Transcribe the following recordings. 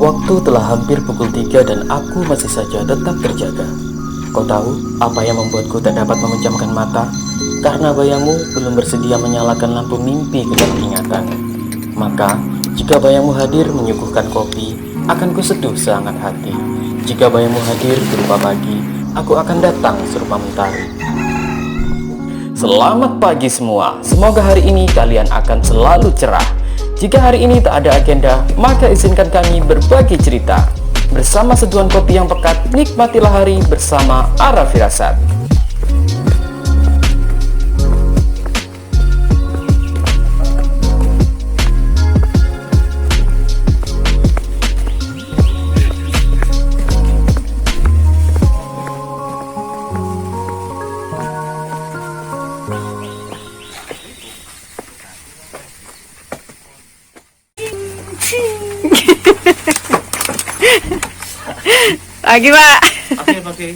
Waktu telah hampir pukul 3 dan aku masih saja tetap terjaga. Kau tahu apa yang membuatku tak dapat memejamkan mata? Karena bayangmu belum bersedia menyalakan lampu mimpi ke dalam ingatan. Maka, jika bayangmu hadir menyuguhkan kopi, akan kuseduh sehangat hati. Jika bayangmu hadir berupa pagi, aku akan datang serupa mentari. Selamat pagi semua, semoga hari ini kalian akan selalu cerah. Jika hari ini tak ada agenda, maka izinkan kami berbagi cerita. Bersama seduhan kopi yang pekat, nikmatilah hari bersama Ara Firasat. Lagi Pak. Oke.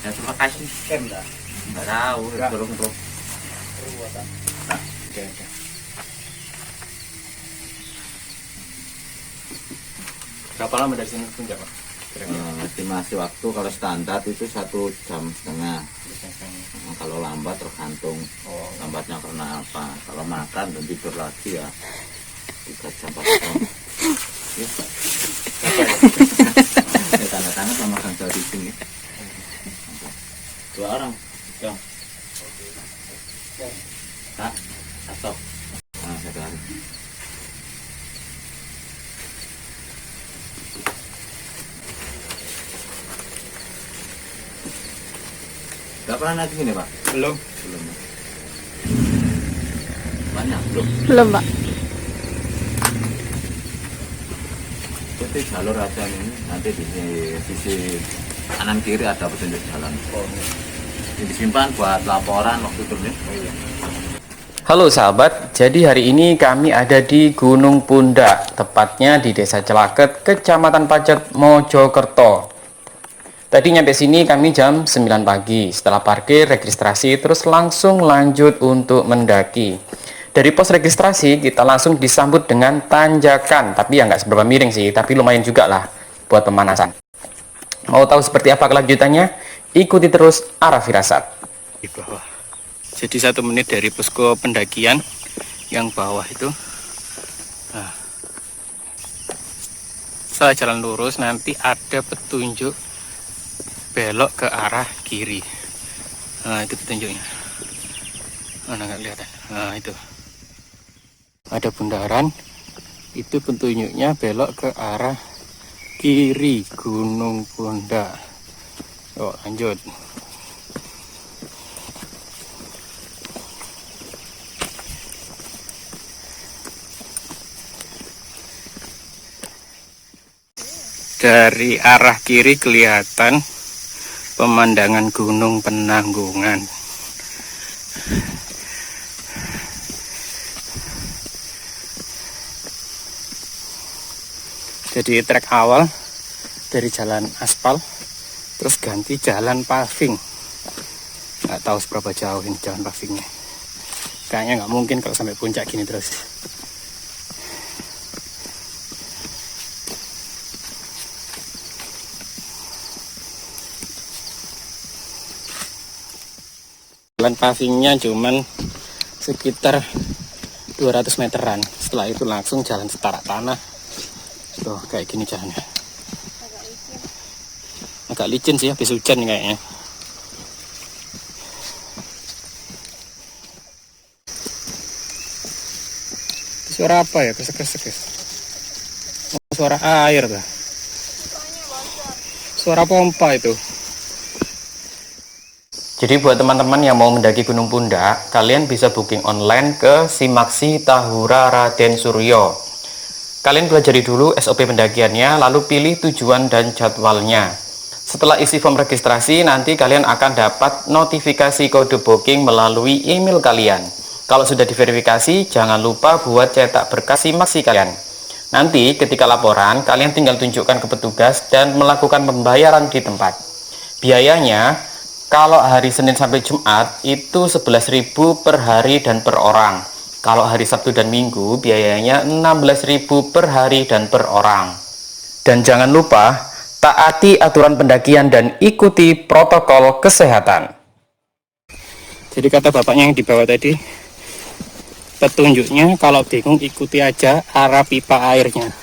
Ya terima kasih. Enggak tahu, belum. Oke. Berapa lama dari sini ke Puncak, Pak? Estimasi waktu kalau standar itu 1,5 jam. Kalau lambat tergantung lambatnya karena apa. Kalau makan dan tidur lagi ya 3 jam 4 jam. Ya. Ya tanda-tanda sama kan di sini. 2 orang. Ya. Kak, atau satu hari. Gak pernah naik sini, Pak? Belum. Banyak belum. Belum Pak. Itu jalur aja ini, nanti di sisi kanan kiri ada petunjuk jalan. Ini disimpan buat laporan waktu itu nih. Halo sahabat, jadi hari ini kami ada di Gunung Pundak, tepatnya di Desa Celaket, Kecamatan Pacet, Mojokerto. Tadi nyampe sini kami jam 9 pagi, setelah parkir, registrasi, terus langsung lanjut untuk mendaki. Dari pos registrasi kita langsung disambut dengan tanjakan, tapi ya nggak seberapa miring sih, tapi lumayan juga lah buat pemanasan. Mau tahu seperti apa kelanjutannya? Ikuti terus Ara Firasat. Di bawah. Jadi 1 menit dari posko pendakian yang bawah itu. Nah, setelah jalan lurus nanti ada petunjuk belok ke arah kiri. Nah itu petunjuknya. Mana nggak kelihatan? Nah itu. Ada bundaran, itu petunjuknya belok ke arah kiri Gunung Pundak. Yuk lanjut. Dari arah kiri kelihatan pemandangan Gunung Penanggungan. Jadi trek awal dari jalan aspal, terus ganti jalan paving. Nggak tahu seberapa jauh ini jalan pavingnya. Kayaknya nggak mungkin kalau sampai puncak gini terus. Jalan pavingnya cuman sekitar 200 meteran. Setelah itu langsung jalan setarak tanah. Tuh kayak gini jalannya. Agak licin sih, habis hujan kayaknya. Suara apa ya? Kesek-kesek. Suara air tuh. Suara pompa itu. Jadi buat teman-teman yang mau mendaki Gunung Pundak, kalian bisa booking online ke Simaksi Tahura Raden Suryo. Kalian pelajari dulu SOP pendakiannya, lalu pilih tujuan dan jadwalnya. Setelah isi form registrasi, nanti kalian akan dapat notifikasi kode booking melalui email kalian. Kalau sudah diverifikasi, jangan lupa buat cetak berkas Simaksi kalian. Nanti ketika laporan, kalian tinggal tunjukkan ke petugas dan melakukan pembayaran di tempat. Biayanya kalau hari Senin sampai Jumat itu 11.000 per hari dan per orang. Kalau hari Sabtu dan Minggu biayanya 16.000 per hari dan per orang. Dan jangan lupa taati aturan pendakian dan ikuti protokol kesehatan. Jadi kata bapaknya yang di bawah tadi, petunjuknya kalau bingung ikuti aja arah pipa airnya.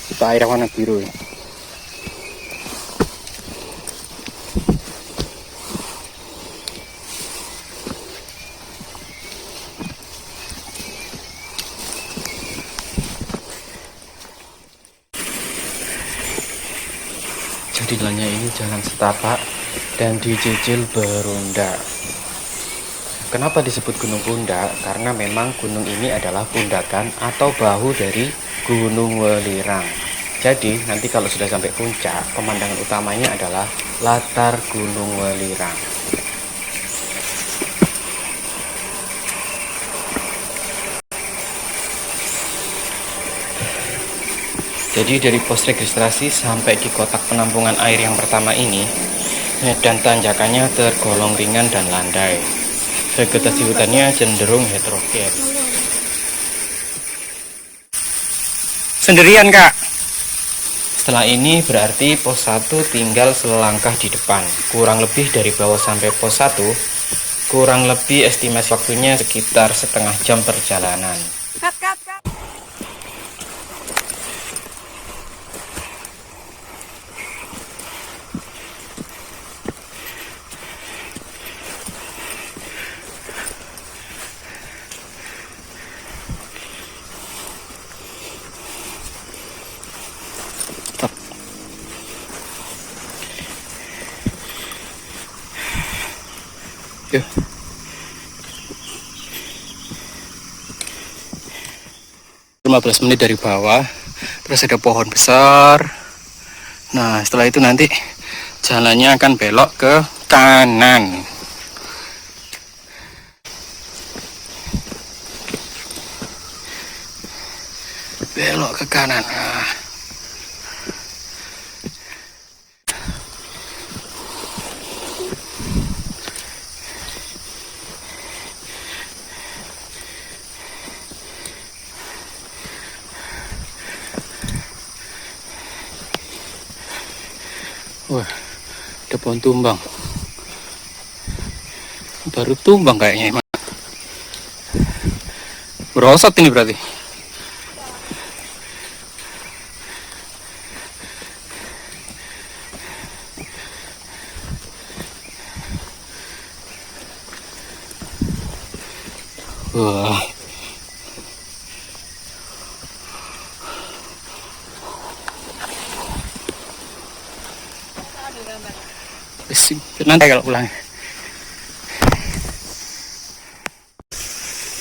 Pipa air warna biru ya. Jadi jalannya ini jalan setapak dan dijejel berundak. Kenapa disebut Gunung Pundak? Karena memang gunung ini adalah pundakan atau bahu dari Gunung Welirang. Jadi nanti kalau sudah sampai puncak, pemandangan utamanya adalah latar Gunung Welirang. Jadi dari pos registrasi sampai di kotak penampungan air yang pertama ini, medan tanjakannya tergolong ringan dan landai. Vegetasi hutannya cenderung heterogen. Sendirian, Kak? Setelah ini berarti pos 1 tinggal selangkah di depan. Kurang lebih dari bawah sampai pos 1, kurang lebih estimasi waktunya sekitar setengah jam perjalanan. Cut. Yuk. 15 menit dari bawah, terus ada pohon besar. Nah, setelah itu nanti jalannya akan belok ke kanan. Belok ke kanan. Nah. Wah, ada pohon tumbang. Baru tumbang kayaknya. Berosot ini berarti. Wah. Nanti kalau pulang.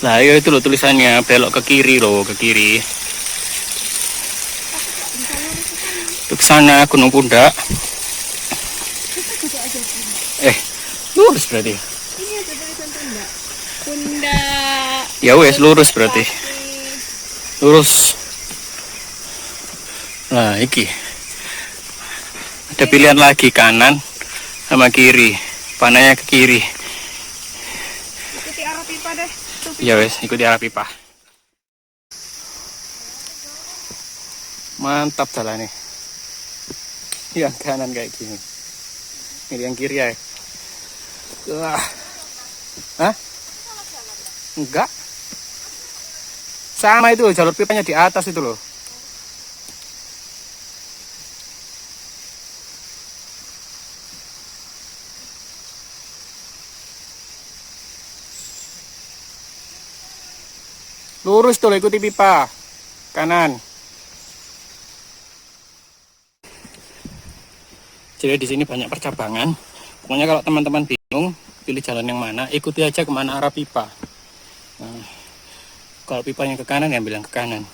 Nah, ya itu loh tulisannya, belok ke kiri loh, ke kiri. Itu ke sana Gunung Pundak. Lurus berarti. Ini ada tulisan Pundak. Pundak. Ya wes lurus berarti. Lurus. Nah, iki. Ada pilihan lagi kanan sama kiri. Panahnya ke kiri. Ikuti arah pipa deh. Ya wes, ikuti arah pipa. Mantap jalannya. Yang kanan kayak gini. Ini yang kiri ya. Wah. Hah? Enggak. Sama itu jalur pipanya di atas itu loh. Lurus tuh, ikuti pipa kanan. Jadi di sini banyak percabangan. Pokoknya kalau teman-teman bingung pilih jalan yang mana, ikuti aja kemana arah pipa. Nah, kalau pipanya ke kanan ya bilang ke kanan.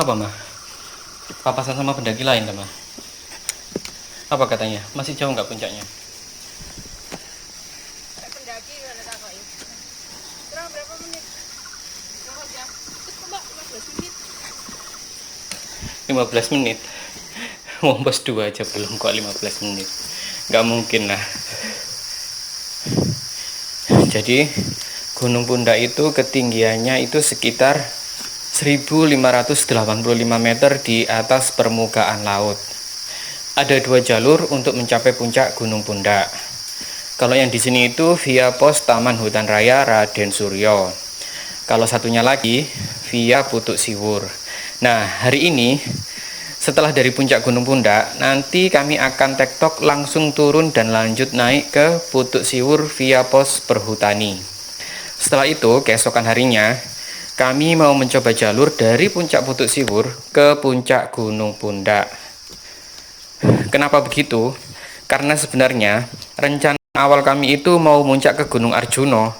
Apa mah? Papasan sama pendaki lain mah? Apa katanya? Masih jauh nggak puncaknya? Pendaki gimana takoki? Kurang berapa menit? Berapa jam? Coba 15 menit. 15 menit. Mau pos 2 aja belum kok 15 menit. Nggak mungkin lah. Jadi Gunung Pundak itu ketinggiannya itu sekitar 1585 meter di atas permukaan laut. Ada 2 jalur untuk mencapai puncak Gunung Pundak. Kalau yang di sini itu via pos Taman Hutan Raya Raden Suryo. Kalau satunya lagi via Putuk Siwur. Nah, hari ini setelah dari puncak Gunung Pundak, nanti kami akan tektok langsung turun dan lanjut naik ke Putuk Siwur via pos perhutani. Setelah itu, keesokan harinya, kami mau mencoba jalur dari puncak Putuk Siwur ke puncak Gunung Pundak. Kenapa begitu? Karena sebenarnya rencana awal kami itu mau muncak ke Gunung Arjuno.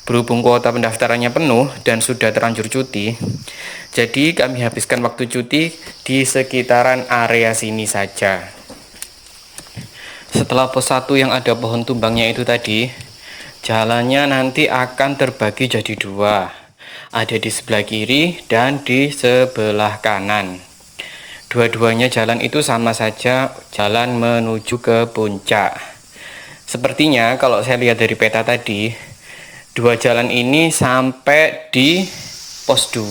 Berhubung kuota pendaftarannya penuh dan sudah terlanjur cuti, jadi kami habiskan waktu cuti di sekitaran area sini saja. Setelah pos 1 yang ada pohon tumbangnya itu tadi, jalannya nanti akan terbagi jadi 2. Ada di sebelah kiri dan di sebelah kanan. Dua-duanya jalan itu sama saja jalan menuju ke puncak. Sepertinya kalau saya lihat dari peta tadi, 2 jalan ini sampai di pos 2.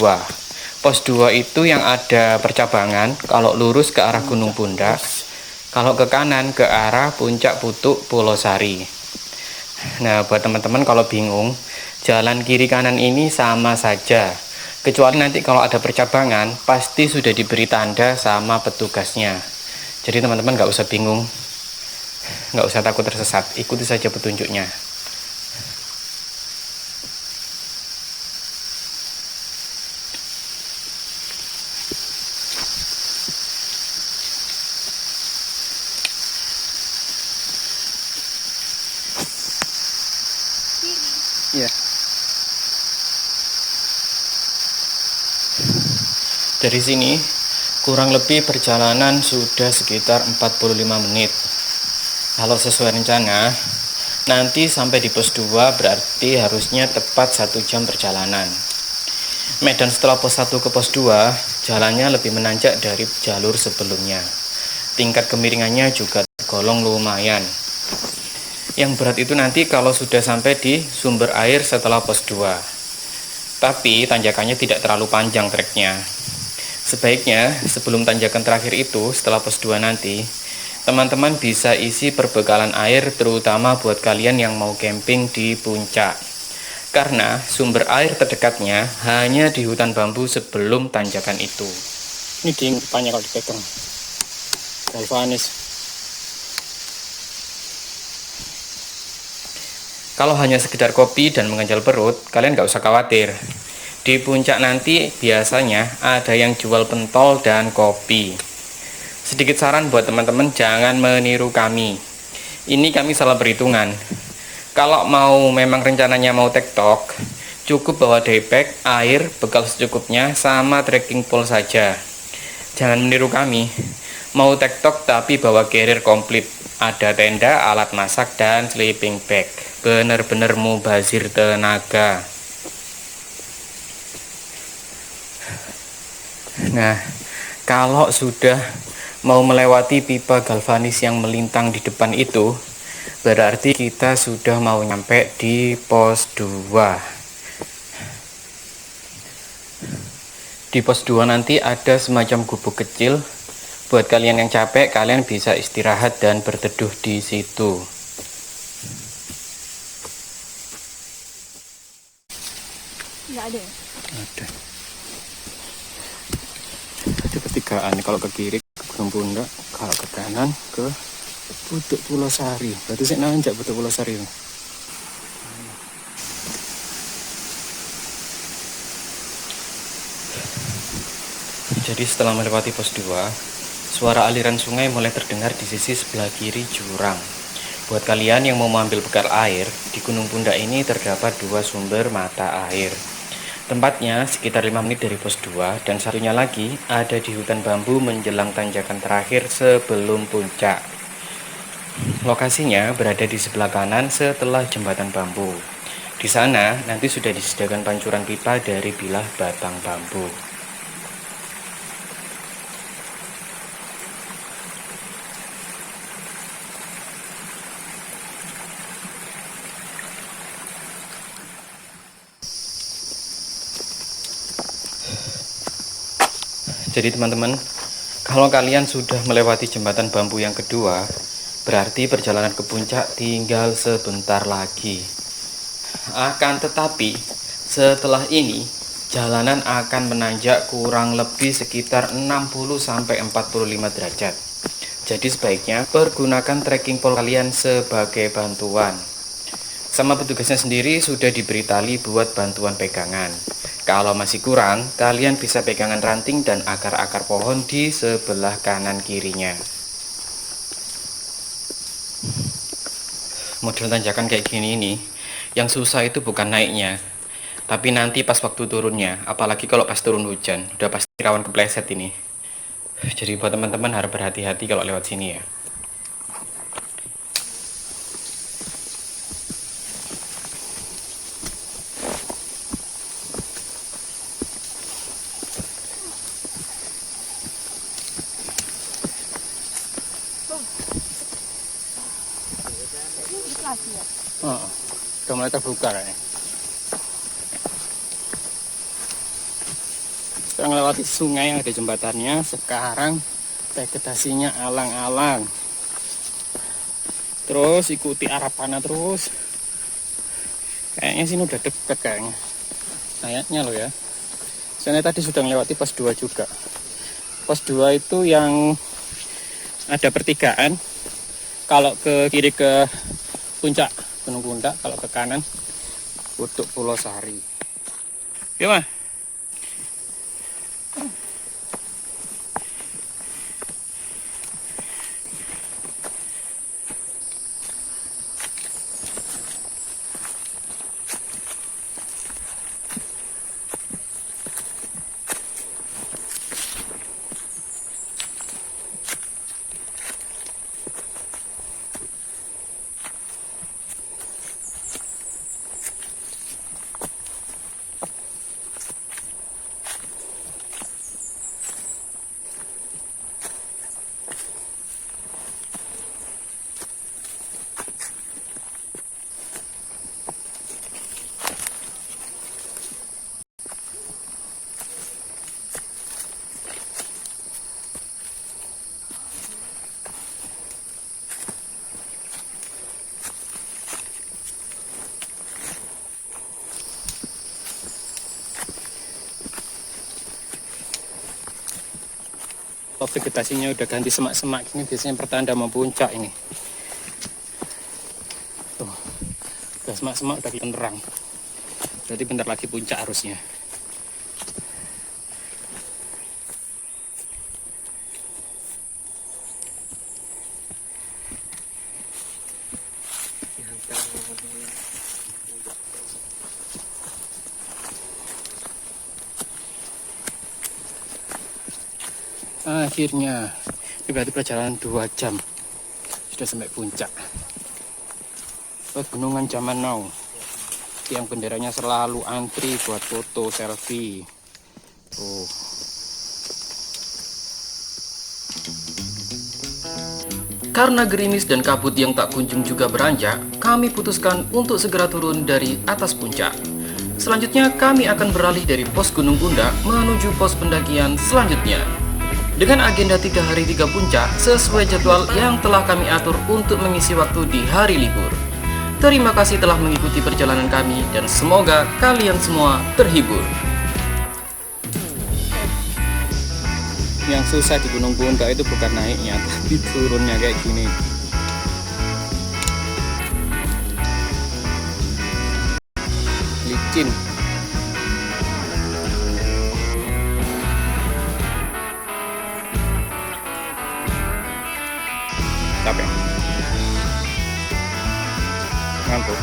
Pos 2 itu yang ada percabangan kalau lurus ke arah Gunung Pundak, kalau ke kanan ke arah puncak Putuk Pulau Sari. Nah, buat teman-teman kalau bingung, jalan kiri kanan ini sama saja. Kecuali nanti kalau ada percabangan, pasti sudah diberi tanda sama petugasnya. Jadi teman-teman nggak usah bingung, nggak usah takut tersesat, ikuti saja petunjuknya. Ya. Dari sini kurang lebih perjalanan sudah sekitar 45 menit. Kalau sesuai rencana, nanti sampai di pos 2 berarti harusnya tepat 1 jam perjalanan. Medan setelah pos 1 ke pos 2, jalannya lebih menanjak dari jalur sebelumnya. Tingkat kemiringannya juga tergolong lumayan. Yang berat itu nanti kalau sudah sampai di sumber air setelah pos 2. Tapi tanjakannya tidak terlalu panjang treknya. Sebaiknya sebelum tanjakan terakhir itu setelah pos 2 nanti, teman-teman bisa isi perbekalan air terutama buat kalian yang mau camping di puncak. Karena sumber air terdekatnya hanya di hutan bambu sebelum tanjakan itu. Ini depannya kalau dipegang. Galvanis. Kalau hanya sekedar kopi dan mengenyal perut, kalian nggak usah khawatir. Di puncak nanti biasanya ada yang jual pentol dan kopi. Sedikit saran buat teman-teman, jangan meniru kami. Ini kami salah perhitungan. Kalau mau memang rencananya mau tektok, cukup bawa daypack, air, bekal secukupnya, sama trekking pole saja. Jangan meniru kami. Mau tektok tapi bawa carrier komplit. Ada tenda, alat masak, dan sleeping bag. Bener-bener mubazir tenaga. Nah, kalau sudah mau melewati pipa galvanis yang melintang di depan itu, berarti kita sudah mau nyampe di pos 2. Di pos 2 nanti ada semacam gubuk kecil. Buat kalian yang capek, kalian bisa istirahat dan berteduh di situ. Nggak ada. Ada. Ada pertigaan. Kalau ke kiri ke Gunung Pundak, kalau ke kanan ke Putuk Pulau Sari. Berarti saya nanjak Putuk Pulau Sari. Jadi setelah melewati pos 2, suara aliran sungai mulai terdengar di sisi sebelah kiri jurang. Buat kalian yang mau mengambil bekal air, di Gunung Pundak ini terdapat 2 sumber mata air. Tempatnya sekitar 5 menit dari pos 2 dan satunya lagi ada di hutan bambu menjelang tanjakan terakhir sebelum puncak. Lokasinya berada di sebelah kanan setelah jembatan bambu. Di sana nanti sudah disediakan pancuran pipa dari bilah batang bambu. Jadi teman-teman, kalau kalian sudah melewati jembatan bambu yang kedua, berarti perjalanan ke puncak tinggal sebentar lagi. Akan tetapi, setelah ini, jalanan akan menanjak kurang lebih sekitar 60-45 derajat. Jadi sebaiknya pergunakan trekking pole kalian sebagai bantuan. Sama petugasnya sendiri sudah diberi tali buat bantuan pegangan. Kalau masih kurang, kalian bisa pegangan ranting dan akar-akar pohon di sebelah kanan kirinya. Model tanjakan kayak gini ini, yang susah itu bukan naiknya, tapi nanti pas waktu turunnya, apalagi kalau pas turun hujan, udah pasti rawan kepleset ini. Jadi buat teman-teman harus berhati-hati kalau lewat sini ya. Lagi ya. Oh, udah mulai terbuka kayaknya. Kita melewati sungai yang ada jembatannya. Sekarang vegetasinya alang-alang. Terus ikuti arah panah terus. Kayaknya sini udah deket kayaknya. Kayaknya loh ya. Saya tadi sudah melewati pos 2 juga. Pos 2 itu yang ada pertigaan. Kalau ke kiri ke puncak Gunung Pundak, kalau ke kanan untuk Pulau Sari. Ya mah. Vegetasinya udah ganti semak-semak ini, biasanya pertanda mau puncak ini. Tuh, udah semak-semak udah kelihatan terang. Berarti bentar lagi puncak harusnya. Akhirnya, ini berarti perjalanan 2 jam sudah sampai puncak. Pegunungan zaman now, tiang benderanya selalu antri buat foto selfie. Tuh. Karena gerimis dan kabut yang tak kunjung juga beranjak, kami putuskan untuk segera turun dari atas puncak. Selanjutnya kami akan beralih dari pos Gunung Pundak menuju pos pendakian selanjutnya. Dengan agenda 3 hari 3 puncak sesuai jadwal yang telah kami atur untuk mengisi waktu di hari libur. Terima kasih telah mengikuti perjalanan kami dan semoga kalian semua terhibur. Yang susah di Gunung Pundak itu bukan naiknya, tapi turunnya kayak gini. Licin. Capek. Ngantuk.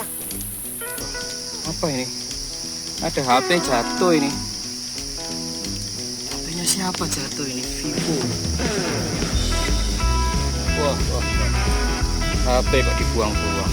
Apa ini? Ada HP jatuh ini. HP-nya siapa jatuh ini? Vivo. Wah. HP kok dibuang-buang.